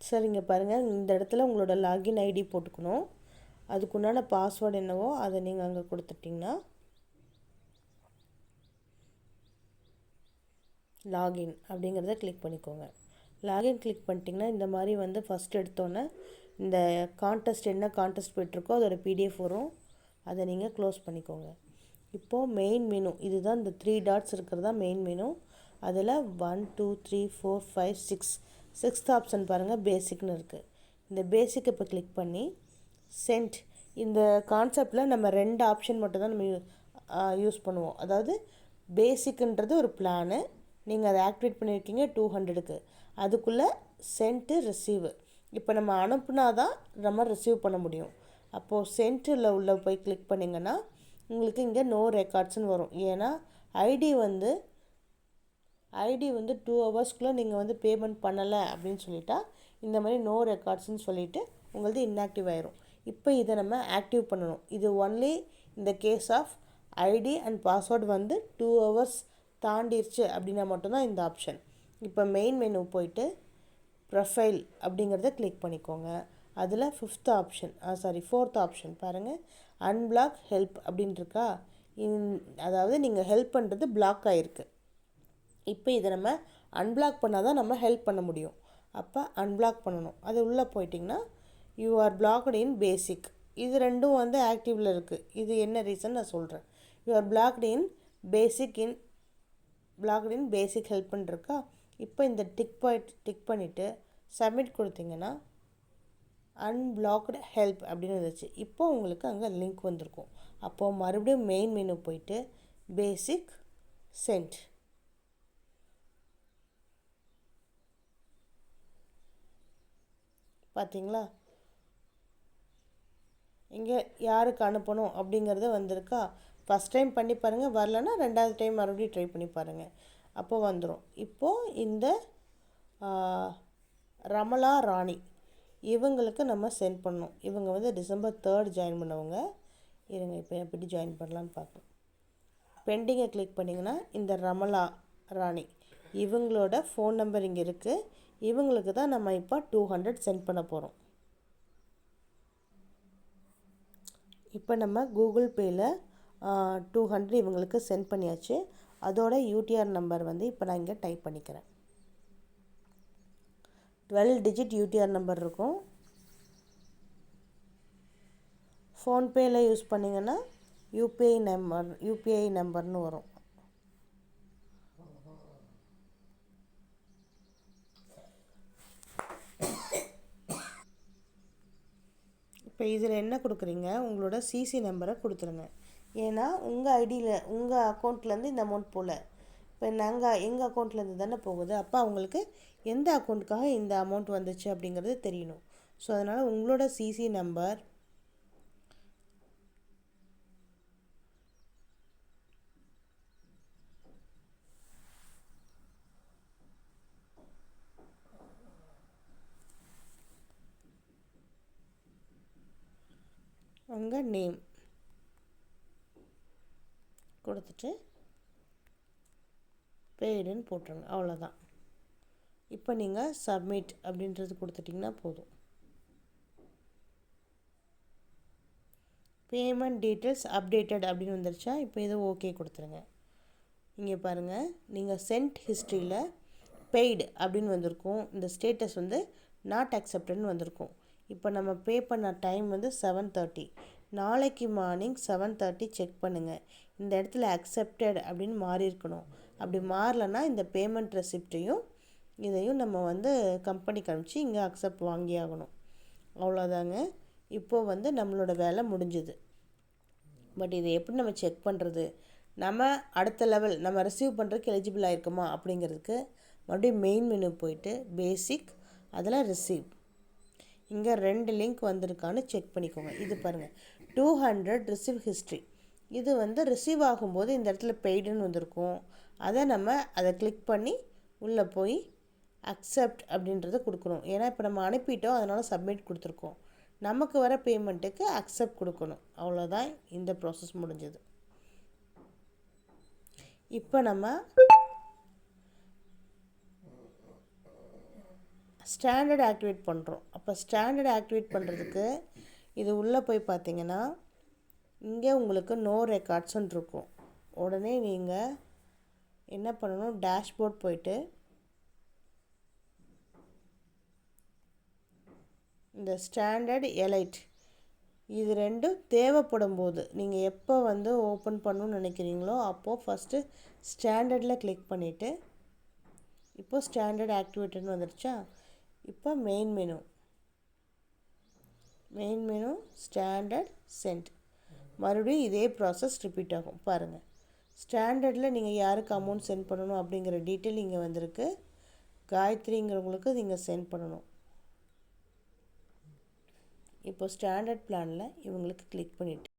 சரிங்க பாருங்கள், இந்த இடத்துல உங்களோட லாகின் ஐடி போட்டுக்கணும். அதுக்குண்டான பாஸ்வேர்டு என்னவோ அதை நீங்கள் அங்கே கொடுத்துட்டிங்கன்னா லாகின் அப்படிங்கிறத கிளிக் பண்ணிக்கோங்க. லாகின் கிளிக் பண்ணிட்டிங்கன்னா இந்த மாதிரி வந்து ஃபஸ்ட் எடுத்தோன்னே இந்த கான்டெஸ்ட் என்ன கான்டெஸ்ட் போய்ட்டுருக்கோ அதோட பிடிஎஃப் வரும். அதை நீங்கள் க்ளோஸ் பண்ணிக்கோங்க. இப்போது மெயின் மெனு இதுதான், இந்த 3 டாட்ஸ் இருக்கிறது தான் மெயின் மெனு. அதில் 1 2 3 4 5 6 6th ஆப்ஷன் பாருங்கள், பேசிக்னு இருக்குது. இந்த பேசிக் இப்போ கிளிக் பண்ணி சென்ட். இந்த கான்செப்டில் நம்ம 2 ஆப்ஷன் மட்டும் தான் நம்ம யூஸ் பண்ணுவோம். அதாவது பேசிக்ன்றது ஒரு பிளானு, நீங்கள் அதை ஆக்டிவேட் பண்ணியிருக்கீங்க 200க்கு. அதுக்குள்ளே சென்ட்டு ரிசீவ். இப்போ நம்ம அனுப்புனா தான் நம்ம ரிசீவ் பண்ண முடியும். அப்போது சென்ட்டில் உள்ள போய் கிளிக் பண்ணிங்கன்னா உங்களுக்கு இங்கே நோ ரெக்கார்ட்ஸ்னு வரும். ஏன்னா ஐடி வந்து 2 ஹவர்ஸ்க்குள்ளே நீங்கள் வந்து பேமெண்ட் பண்ணலை அப்படின்னு சொல்லிட்டா இந்த மாதிரி நோ ரெக்கார்ட்ஸ்னு சொல்லிவிட்டு உங்களது இன்ஆக்டிவ் ஆயிரும். இப்போ இதை நம்ம ஆக்டிவ் பண்ணணும். இது ஒன்லி இந்த case of ID and password வந்து 2 ஹவர்ஸ் தாண்டிடுச்சு அப்படின்னா மட்டும்தான் இந்த ஆப்ஷன். இப்போ மெயின் மெனு போயிட்டு ப்ரொஃபைல் அப்படிங்கிறத கிளிக் பண்ணிக்கோங்க. அதில் 4th ஆப்ஷன் பாருங்கள், அன்பிளாக் ஹெல்ப் அப்படின்னு இருக்கா. அதாவது நீங்கள் ஹெல்ப் பண்ணுறது பிளாக் ஆகிருக்கு. இப்போ இதை நம்ம அன்பிளாக் பண்ணால் தான் நம்ம ஹெல்ப் பண்ண முடியும். அப்போ அன்பிளாக் பண்ணணும். அது உள்ளே போயிட்டிங்கன்னா யூ ஆர் பிளாக்டு இன் பேசிக். இது ரெண்டும் வந்து ஆக்டிவில் இருக்குது. இது என்ன ரீசன் நான் சொல்கிறேன். You are blocked in basic help பண்ணிருக்கா. இப்போ இந்த டிக் பண்ணிவிட்டு சப்மிட் கொடுத்தீங்கன்னா அன்பிளாக்டு ஹெல்ப் அப்படின்னு வந்துச்சு. இப்போ உங்களுக்கு அங்கே லிங்க் வந்திருக்கும். அப்போது மறுபடியும் மெயின் மெனு போயிட்டு பேசிக் சென்ட். பார்த்தீங்களா, இங்கே யாருக்கு அனுப்பணும் அப்படிங்கிறது வந்திருக்கா. ஃபஸ்ட் டைம் பண்ணி பாருங்கள், வரலன்னா 2வது டைம் மறுபடியும் ட்ரை பண்ணி பாருங்கள், அப்போ வந்துடும். இப்போது இந்த ரமலா ராணி இவங்களுக்கு நம்ம சென்ட் பண்ணோம். இவங்க வந்து December 3 ஜாயின் பண்ணவங்க. இருங்க இப்போ எப்படி ஜாயின் பண்ணலான்னு பார்ப்போம். பெண்டிங்கை கிளிக் பண்ணிங்கன்னா இந்த ரமலா ராணி இவங்களோட ஃபோன் நம்பர் இங்கே இருக்குது. இவங்களுக்கு தான் நம்ம இப்போ 200 சென்ட் பண்ண போகிறோம். இப்போ நம்ம கூகுள் பேயில் 200 இவங்களுக்கு சென்ட் பண்ணியாச்சு. அதோட யூடிஆர் நம்பர் வந்து இப்போ நான் இங்கே டைப் பண்ணிக்கிறேன். 12 டிஜிட் யூடிஆர் நம்பர் இருக்கும். ஃபோன்பேயில் யூஸ் பண்ணிங்கன்னா யூபிஐ நம்பர்னு வரும். இப்போ இதில் என்ன கொடுக்குறீங்க, உங்களோட சிசி நம்பரை கொடுத்துருங்க. ஏன்னா உங்கள் ஐடியில் உங்கள் அக்கௌண்ட்லேருந்து இந்த அமௌண்ட் போகல. இப்போ எங்கள் அக்கௌண்ட்லேருந்து தானே போகுது. அப்போ அவங்களுக்கு எந்த அக்கௌண்ட்டுக்காக இந்த அமௌண்ட் வந்துச்சு அப்படிங்கிறது தெரியணும். ஸோ அதனால் உங்களோட சிசி நம்பர் உங்கள் நேம் கொடுத்துட்டு பெய்டுன்னு போட்டுருங்க. அவ்வளோதான். இப்போ நீங்கள் சப்மிட் அப்படின்றது கொடுத்துட்டிங்கன்னா போதும். பேமெண்ட் டீட்டெயில்ஸ் அப்டேட்டட் அப்படின்னு வந்துருச்சா. இப்போ இதை ஓகே கொடுத்துருங்க. இங்கே பாருங்கள், நீங்கள் சென்ட் ஹிஸ்ட்ரியில் பெய்டு அப்படின்னு வந்திருக்கும். இந்த ஸ்டேட்டஸ் வந்து நாட் அக்செப்டட்னு வந்திருக்கும். இப்போ நம்ம பே பண்ண டைம் வந்து 7:30. நாளைக்கு மார்னிங் 7:30 செக் பண்ணுங்கள். இந்த இடத்துல அக்செப்டட் அப்படின்னு மாறி இருக்கணும். அப்படி மாறலைன்னா இந்த பேமெண்ட் ரெசிப்டையும் இதையும் நம்ம வந்து கம்பெனிக்கு அனுப்பிச்சு இங்கே அக்செப்ட் வாங்கி ஆகணும். அவ்வளோதாங்க. இப்போது வந்து நம்மளோட வேலை முடிஞ்சுது. பட் இதை எப்படி நம்ம செக் பண்ணுறது, நம்ம அடுத்த லெவல் நம்ம ரிசீவ் பண்ணுறதுக்கு எலிஜிபிள் ஆகிருக்குமா அப்படிங்கிறதுக்கு மறுபடியும் மெயின் மெனு போயிட்டு பேசிக், அதில் ரிசீவ். இங்கே 2 லிங்க் வந்திருக்கான்னு செக் பண்ணிக்கோங்க. இது பாருங்கள், 200 ரிசீவ் ஹிஸ்ட்ரி. இது வந்து ரிசீவ் ஆகும்போது இந்த இடத்துல பெய்டுன்னு வந்திருக்கும். அதை கிளிக் பண்ணி உள்ளே போய் அக்செப்ட் அப்படின்றத கொடுக்கணும். ஏன்னா இப்போ நம்ம அனுப்பிட்டோம், அதனால் சப்மிட் கொடுத்துருக்கோம். நமக்கு வர பேமெண்ட்டுக்கு அக்செப்ட் கொடுக்கணும். அவ்வளோதான், இந்த ப்ராசஸ் முடிஞ்சது. இப்போ நம்ம ஸ்டாண்டர்ட் ஆக்டிவேட் பண்ணுறோம். அப்போ ஸ்டாண்டர்ட் ஆக்டிவேட் பண்ணுறதுக்கு இது உள்ளே போய் பார்த்தீங்கன்னா இங்கே உங்களுக்கு நோ ரெக்கார்ட்ஸ்ன்னு இருக்கும். உடனே நீங்கள் என்ன பண்ணணும், டேஷ்போர்ட் போயிட்டு இந்த ஸ்டாண்டர்ட் எலைட் இது ரெண்டும் தேவைப்படும் போது நீங்கள் எப்போ வந்து ஓப்பன் பண்ணணும்னு நினைக்கிறீங்களோ அப்போது ஃபஸ்ட்டு ஸ்டாண்டர்டில் கிளிக் பண்ணிவிட்டு இப்போ ஸ்டாண்டர்ட் ஆக்டிவேட்டட்னு வந்துடுச்சா. இப்போ மெயின் மெனு ஸ்டாண்டர்ட் சென்ட் மறுபடியும் இதே ப்ராசஸ் ரிப்பீட் ஆகும். பாருங்கள், ஸ்டாண்டர்டில் நீங்கள் யாருக்கு அமௌண்ட் சென்ட் பண்ணணும் அப்படிங்கிற டீட்டெயில் இங்கே வந்திருக்கு. காயத்ரிங்கிறவங்களுக்கு நீங்கள் சென்ட் பண்ணணும். இப்போ ஸ்டாண்டர்ட் பிளானில் இவங்களுக்கு கிளிக் பண்ணிவிட்டு